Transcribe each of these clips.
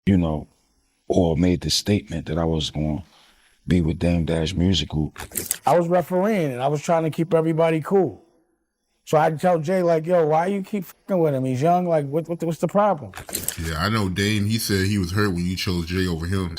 you know, or made the statement that I was going to be with Dame Dash Music Group. I was refereeing and I was trying to keep everybody cool. So I'd tell Jay, like, yo, why you keep fucking with him? He's young. Like, what's the problem? Yeah, I know Dame, he said he was hurt when you chose Jay over him.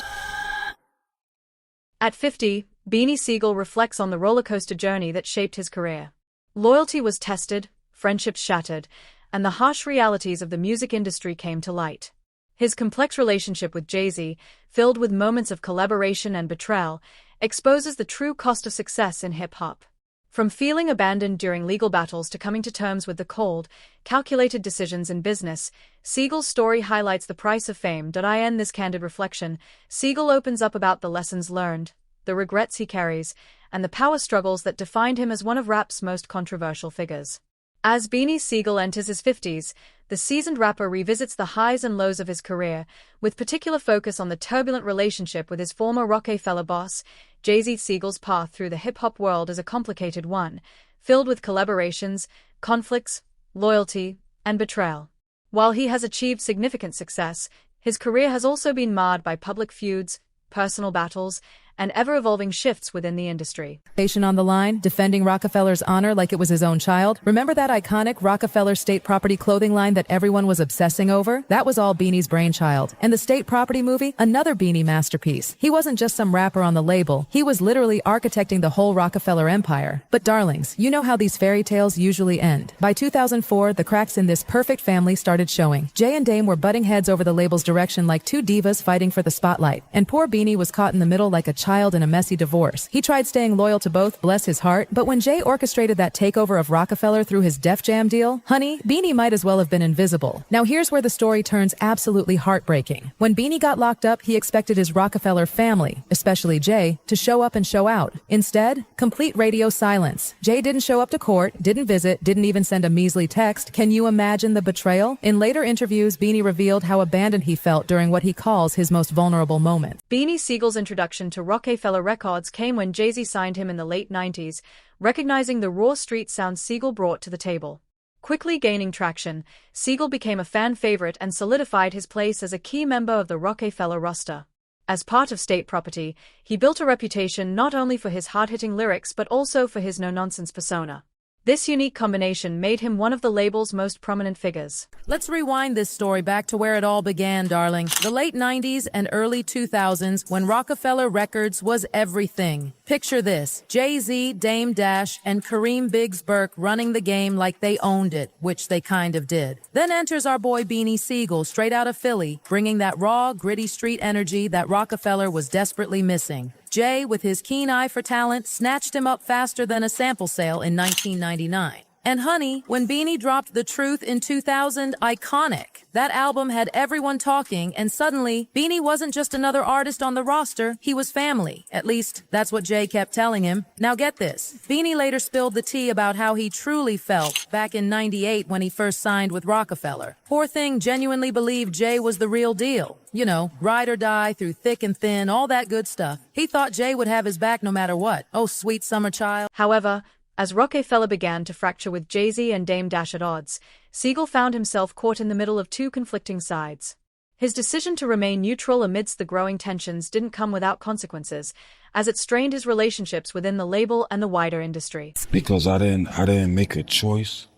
At 50, Beanie Sigel reflects on the rollercoaster journey that shaped his career. Loyalty was tested, friendships shattered, and the harsh realities of the music industry came to light. His complex relationship with Jay-Z, filled with moments of collaboration and betrayal, exposes the true cost of success in hip-hop. From feeling abandoned during legal battles to coming to terms with the cold, calculated decisions in business, Sigel's story highlights the price of fame. In this candid reflection, Sigel opens up about the lessons learned, the regrets he carries, and the power struggles that defined him as one of rap's most controversial figures. As Beanie Sigel enters his 50s, the seasoned rapper revisits the highs and lows of his career, with particular focus on the turbulent relationship with his former Roc-A-Fella boss. Jay-Z. Sigel's path through the hip-hop world is a complicated one, filled with collaborations, conflicts, loyalty, and betrayal. While he has achieved significant success, his career has also been marred by public feuds, personal battles, and ever-evolving shifts within the industry. On the line, defending Rockefeller's honor like it was his own child. Remember that iconic Rockefeller State Property clothing line that everyone was obsessing over? That was all Beanie's brainchild. And the State Property movie, another Beanie masterpiece. He wasn't just some rapper on the label. He was literally architecting the whole Rockefeller empire. But darlings, you know how these fairy tales usually end. By 2004, the cracks in this perfect family started showing. Jay and Dame were butting heads over the label's direction like two divas fighting for the spotlight. And poor Beanie was caught in the middle like a child in a messy divorce. He tried staying loyal to both, bless his heart, but when Jay orchestrated that takeover of Rockefeller through his Def Jam deal, honey, Beanie might as well have been invisible. Now here's where the story turns absolutely heartbreaking. When Beanie got locked up, he expected his Rockefeller family, especially Jay, to show up and show out. Instead, complete radio silence. Jay didn't show up to court, didn't visit, didn't even send a measly text. Can you imagine the betrayal? In later interviews, Beanie revealed how abandoned he felt during what he calls his most vulnerable moment. Beanie Sigel's introduction to Roc-A-Fella Records came when Jay-Z signed him in the late 90s, recognizing the raw street sound Sigel brought to the table. Quickly gaining traction, Sigel became a fan favorite and solidified his place as a key member of the Roc-A-Fella roster. As part of State Property, he built a reputation not only for his hard-hitting lyrics but also for his no-nonsense persona. This unique combination made him one of the label's most prominent figures. Let's rewind this story back to where it all began, darling. The late 90s and early 2000s, when Roc-A-Fella Records was everything. Picture this: Jay-Z, Dame Dash, and Kareem Biggs Burke running the game like they owned it, which they kind of did. Then enters our boy Beanie Sigel, straight out of Philly, bringing that raw, gritty street energy that Roc-A-Fella was desperately missing. Jay, with his keen eye for talent, snatched him up faster than a sample sale in 1999. And honey, when Beanie dropped The Truth in 2000, iconic. That album had everyone talking, and suddenly, Beanie wasn't just another artist on the roster, he was family. At least, that's what Jay kept telling him. Now get this. Beanie later spilled the tea about how he truly felt back in '98 when he first signed with Roc-A-Fella. Poor thing genuinely believed Jay was the real deal. You know, ride or die through thick and thin, all that good stuff. He thought Jay would have his back no matter what. Oh, sweet summer child. However, as Roc-A-Fella began to fracture with Jay-Z and Dame Dash at odds, Sigel found himself caught in the middle of two conflicting sides. His decision to remain neutral amidst the growing tensions didn't come without consequences, as it strained his relationships within the label and the wider industry. Because I didn't make a choice.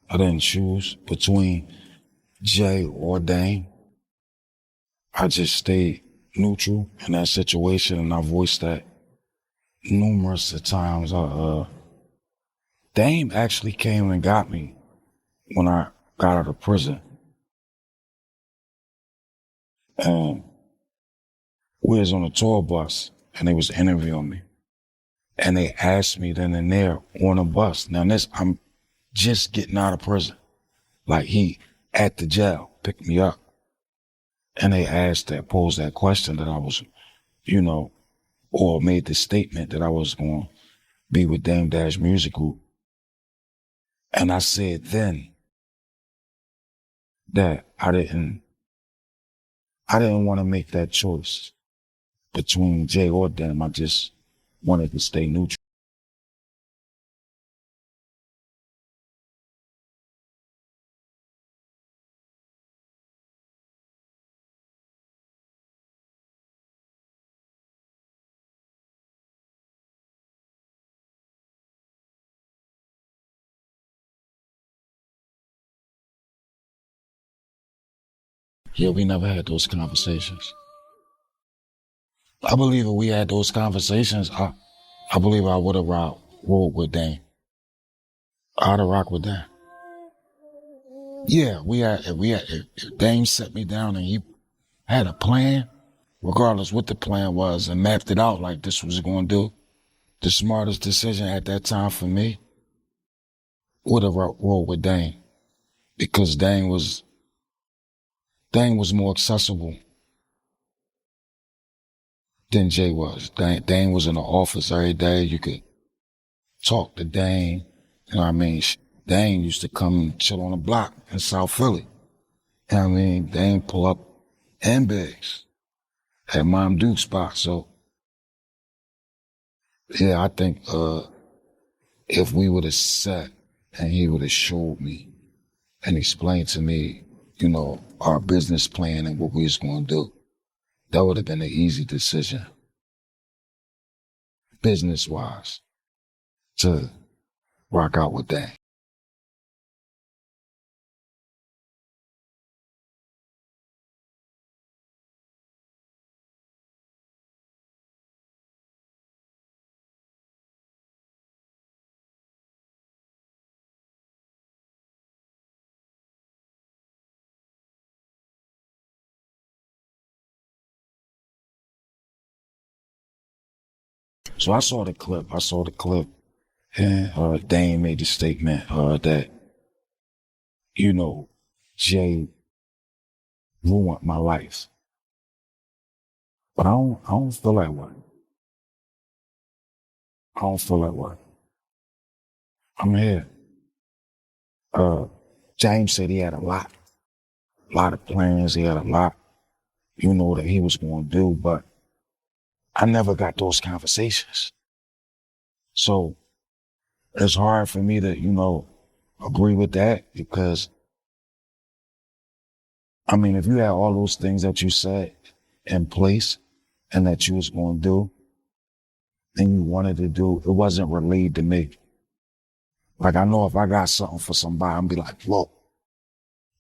I didn't choose between Jay or Dame. I just stayed neutral in that situation, and I voiced that numerous of times. Dame actually came and got me when I got out of prison. And we was on a tour bus and they was interviewing me. And they asked me then and there on a bus. Now I'm just getting out of prison. Like he at the jail picked me up. And they posed that question that I was, or made the statement that I was going to be with Dame Dash Music Group. And I said then that I didn't want to make that choice between Jay or Dame. I just wanted to stay neutral. Yeah, we never had those conversations. I believe if we had those conversations, I believe I would have rolled with Dane. I'd have rocked with Dane. Yeah, if Dane set me down and he had a plan, regardless what the plan was, and mapped it out like this was going to do, the smartest decision at that time for me would have rolled with Dane. Because Dane was more accessible than Jay was. Dane was in the office every day. You could talk to Dane. You know what I mean? Dane used to come and chill on the block in South Philly. You know what I mean? Dane pull up in Biggs at Mom Duke's spot. So, yeah, I think if we would have sat and he would have showed me and explained to me, you know, our business plan and what we was going to do, that would have been an easy decision, business-wise, to rock out with that. So I saw the clip, and Dane made the statement that, you know, Jay ruined my life. But I don't feel that way. I don't feel that way. I'm here. James said he had a lot of plans. He had a lot, you know, that he was going to do, but I never got those conversations. So it's hard for me to, you know, agree with that because, I mean, if you had all those things that you said in place and that you was going to do and you wanted to do, it wasn't relayed to me. Like, I know if I got something for somebody, I'm be like, look,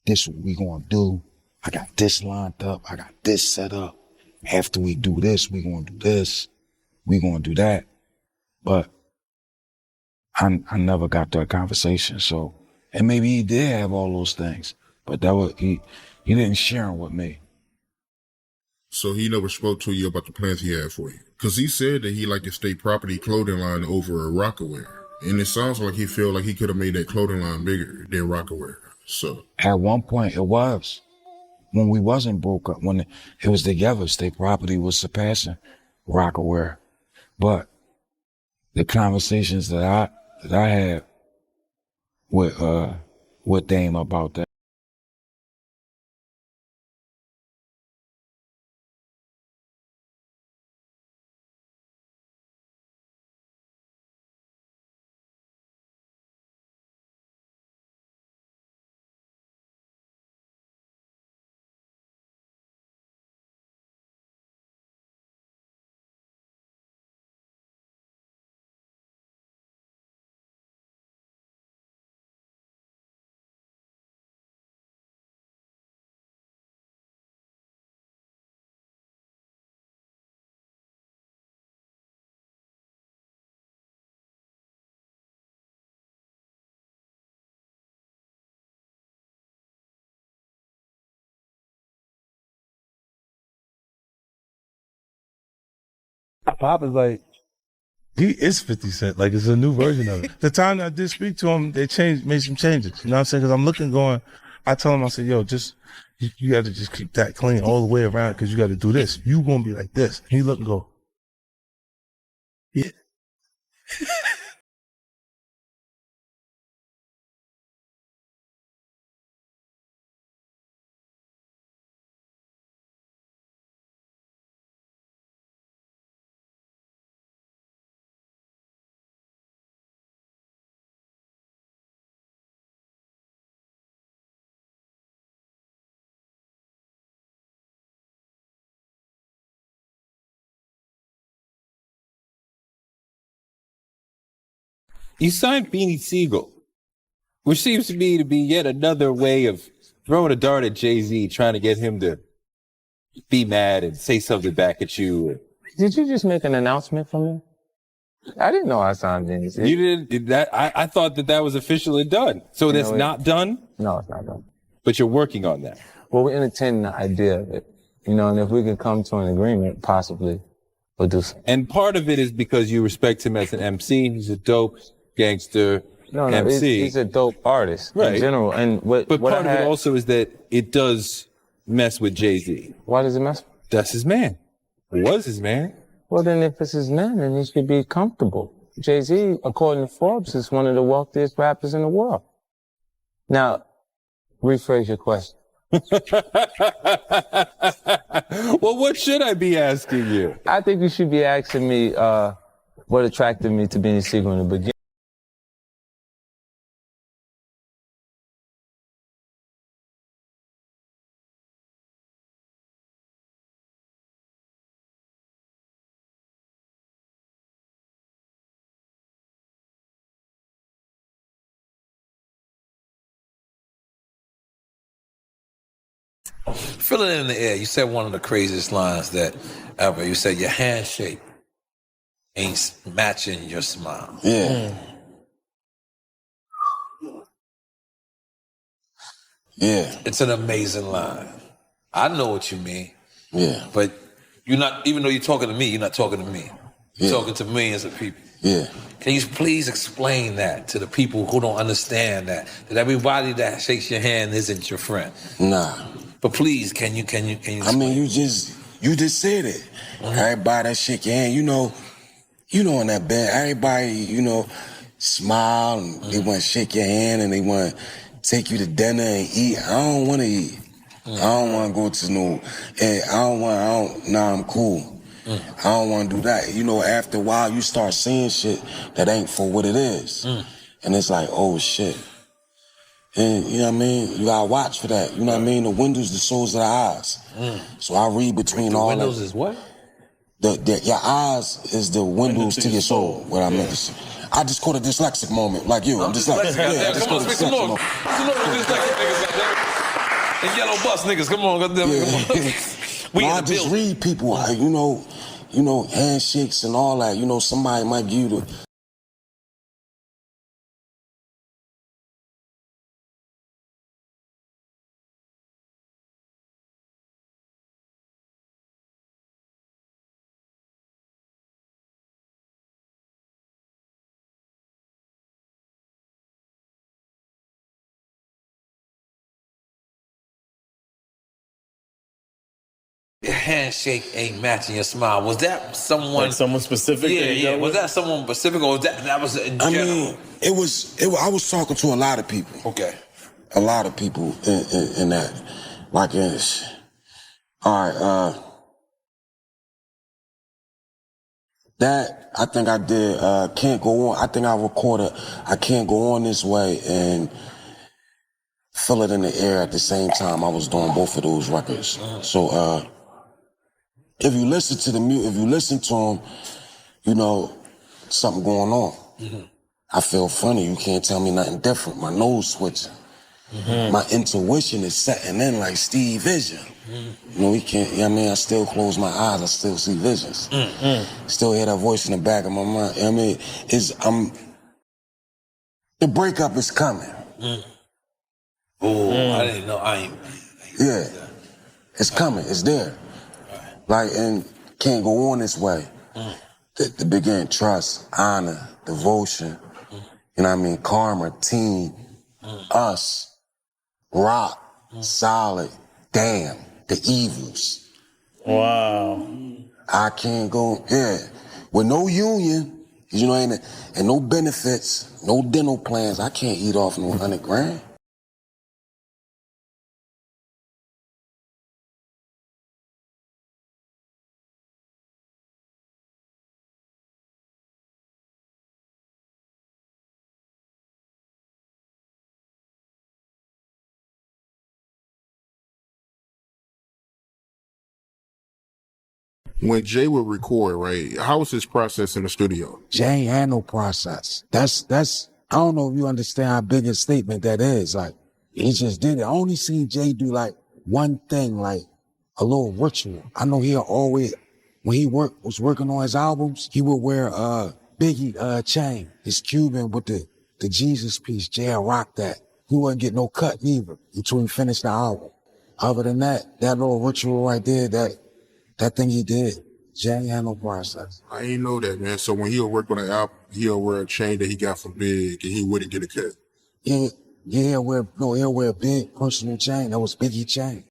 this what we going to do. I got this lined up. I got this set up. After we do this, we going to do this. We going to do that. But I never got that conversation. So, and maybe he did have all those things, but that was, he didn't share them with me. So he never spoke to you about the plans he had for you? Because he said that he liked the state property clothing line over a Roc-A-Wear. And it sounds like he felt like he could have made that clothing line bigger than Roc-A-Wear. So at one point it was. When we wasn't broke up, when it was together, state property was surpassing Roc-A-Wear. But the conversations that I had with Dame about that. Pop is like, he is 50 Cent. Like, it's a new version of it. The time that I did speak to him, they made some changes. You know what I'm saying? Because I'm looking going, I told him, I said, yo, you got to just keep that clean all the way around because you got to do this. You going to be like this. And he look and go, yeah. You signed Beanie Sigel, which seems to me to be yet another way of throwing a dart at Jay-Z, trying to get him to be mad and say something back at you. Did you just make an announcement for me? I didn't know I signed Beanie Sigel. You did that? I thought that was officially done. So that's not done? No, it's not done. But you're working on that. Well, we're entertaining the idea of it, and if we can come to an agreement, possibly we'll do something. And part of it is because you respect him as an MC. He's a dope gangster MC. He's a dope artist in general. And but part of it also is that it does mess with Jay-Z. Why does it mess? That's his man. It was his man. Well, then if it's his man, then he should be comfortable. Jay-Z, according to Forbes, is one of the wealthiest rappers in the world. Now, rephrase your question. Well, what should I be asking you? I think you should be asking me what attracted me to Beanie Sigel in the beginning. Feel it in the air. You said one of the craziest lines that ever. You said your handshake ain't matching your smile. Yeah. Yeah. It's an amazing line. I know what you mean. Yeah. But you're not, even though you're talking to me, you're not talking to me. You're talking to millions of people. Yeah. Can you please explain that to the people who don't understand that everybody that shakes your hand isn't your friend? Nah. But please, can you I mean, you just said it. Everybody that shake your hand, you know in that band, everybody, smile and they want to shake your hand and they want to take you to dinner and eat. I don't want to eat. I don't want to go to I'm cool. I don't want to do that. After a while, you start seeing shit that ain't for what it is. And it's like, oh, shit. And, you know what I mean? You gotta watch for that. You know what I mean? The windows, the souls of the eyes. So I read between all that. The windows is what? Your eyes is the windows to your soul, what I meant to say. I just caught a dyslexic moment, like you. I'm dyslexic. I just caught a dyslexic moment. And yellow bus niggas, come on, goddamn it. I just read people, handshakes and all that. Somebody might give you the... Your handshake ain't matching your smile. Was that someone... Like someone specific? Yeah. Was that someone specific or was that was in general? I mean, I was talking to a lot of people. Okay. A lot of people in that. Like, all right, that, I think I did, Can't Go On. I think I recorded I Can't Go On This Way and Feel It in the Air at the same time. I was doing both of those records. So, if you listen to if you listen to them, something going on. I feel funny. You can't tell me nothing different. My nose switching. My intuition is setting in like Steve Vision. We can't, I still close my eyes. I still see visions. Still hear that voice in the back of my mind. The breakup is coming. Oh, I didn't know. Yeah. It's coming. It's there. Like, and Can't Go On This Way. The beginning, trust, honor, devotion, karma, team, us, rock, solid, damn, the evils. Wow. I can't go, with no union, and no benefits, no dental plans, I can't eat off no $100,000. When Jay would record, right, how was his process in the studio? Jay ain't had no process. That's, I don't know if you understand how big a statement that is. Like, He just did it. I only seen Jay do like one thing, like a little ritual. I know he'll always, when he was working on his albums, he would wear Biggie chain, his Cuban with the Jesus piece. Jay rocked that. He wouldn't get no cut neither until he finished the album. Other than that, that little ritual right there, that thing he did, Jay ain't had no process. I ain't know that, man. So when he'll work on an album, he'll wear a chain that he got from Big and he wouldn't get a cut. Yeah, he'll wear a big personal chain. That was Biggie chain.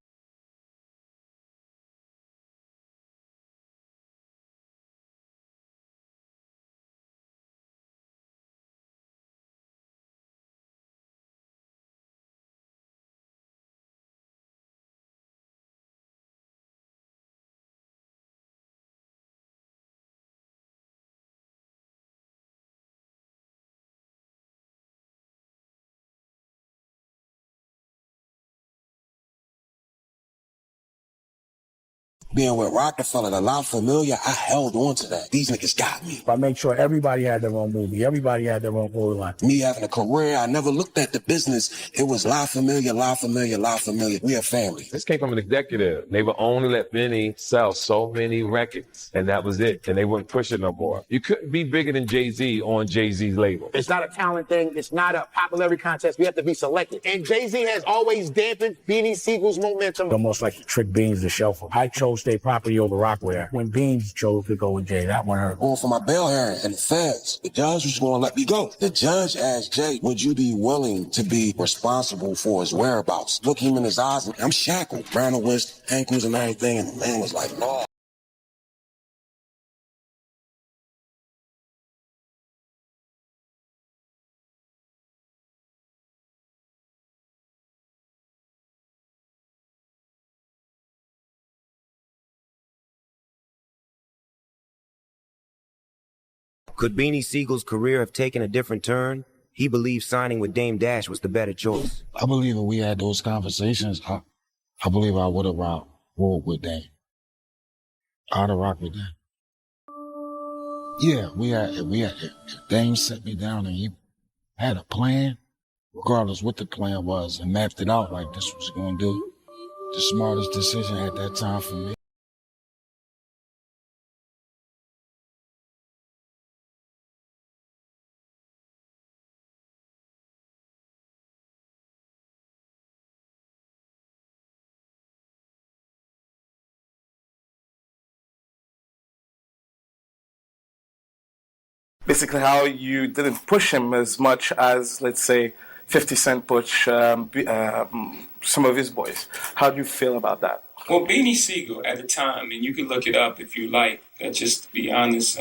Being with Roc-A-Fella, the La Familia, I held on to that. These niggas got me. I make sure everybody had their own movie. Everybody had their own storyline. Me having a career, I never looked at the business. It was La Familia, La Familia, La Familia. We a family. This came from an executive. They would only let Beanie sell so many records, and that was it. And they wouldn't push it no more. You couldn't be bigger than Jay-Z on Jay-Z's label. It's not a talent thing. It's not a popularity contest. We have to be selected. And Jay-Z has always dampened Beanie Siegel's momentum. Almost like you trick Beans to shelf him. I chose State Property over Rockware. When Beans chose to go with Jay, that one hurt. Going for my bail hearing and the feds. The judge was going to let me go. The judge asked Jay, would you be willing to be responsible for his whereabouts? Look him in his eyes. I'm shackled, around the wrist, ankles and everything. And the man was like, no. Could Beanie Siegel's career have taken a different turn? He believes signing with Dame Dash was the better choice. I believe if we had those conversations, I believe I would have rocked with Dame. I'd have rocked with Dame. Yeah, if Dame set me down and he had a plan, regardless what the plan was, and mapped it out like this was going to do, the smartest decision at that time for me. Basically, how you didn't push him as much as, let's say, 50 Cent pushed some of his boys. How do you feel about that? Well, Beanie Sigel at the time, and you can look it up if you like, just to be honest,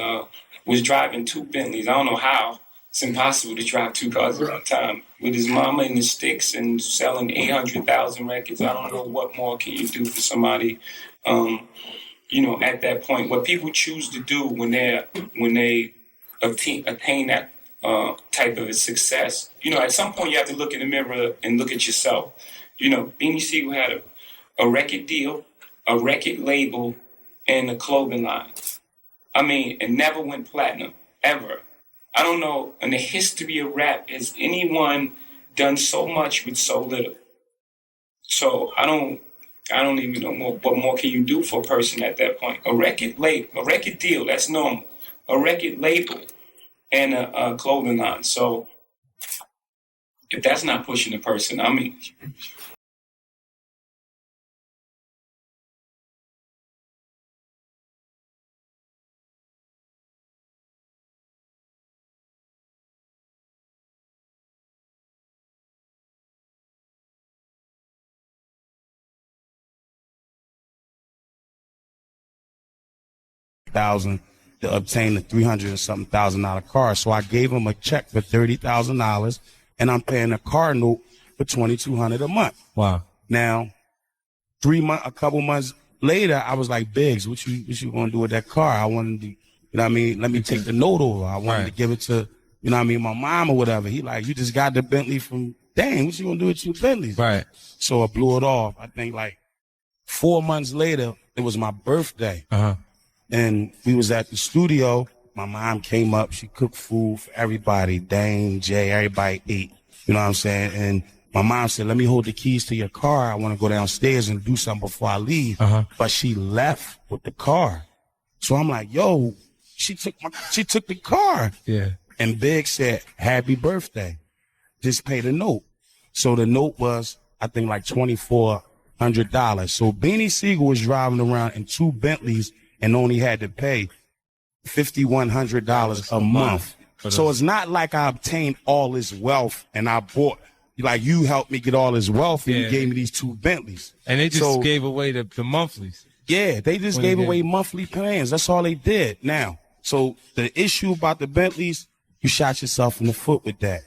was driving 2 Bentleys. I don't know how. It's impossible to drive 2 cars at a time. With his mama in the sticks and selling 800,000 records, I don't know what more can you do for somebody, at that point. What people choose to do when they attain that type of a success. At some point you have to look in the mirror and look at yourself. Beanie Sigel had a record deal, a record label, and a clothing line. It never went platinum, ever. I don't know in the history of rap has anyone done so much with so little. So I don't even know what more can you do for a person at that point. A record label, a record deal, that's normal. A record label and a clothing line. So if that's not pushing the person, $1,000 to obtain a $300 and something thousand car. So I gave him a check for $30,000, and I'm paying a car note for $2,200 a month. Wow. Now, a couple months later, I was like, Biggs, what you gonna do with that car? I wanted to, let me take the note over. I wanted to give it to, my mom or whatever. He like, you just got the Bentley from, dang, what you gonna do with 2 Bentleys? Right. So I blew it off. I think like 4 months later, it was my birthday. Uh-huh. And we was at the studio. My mom came up. She cooked food for everybody. Dane, Jay, everybody ate. You know what I'm saying? And My mom said, let me hold the keys to your car. I want to go downstairs and do something before I leave. But she left with the car. So I'm like, yo, she took the car. Yeah. And Big said, happy birthday. Just pay the note. So the note was, I think, like $2,400. So Beanie Sigel was driving around in 2 Bentleys and only had to pay $5,100 a month. So it's not like I obtained all this wealth and I bought, like you helped me get all this wealth and you gave me these 2 Bentleys. And they just gave away the monthlies. Yeah, they just gave away monthly plans. That's all they did. Now, so the issue about the Bentleys, you shot yourself in the foot with that.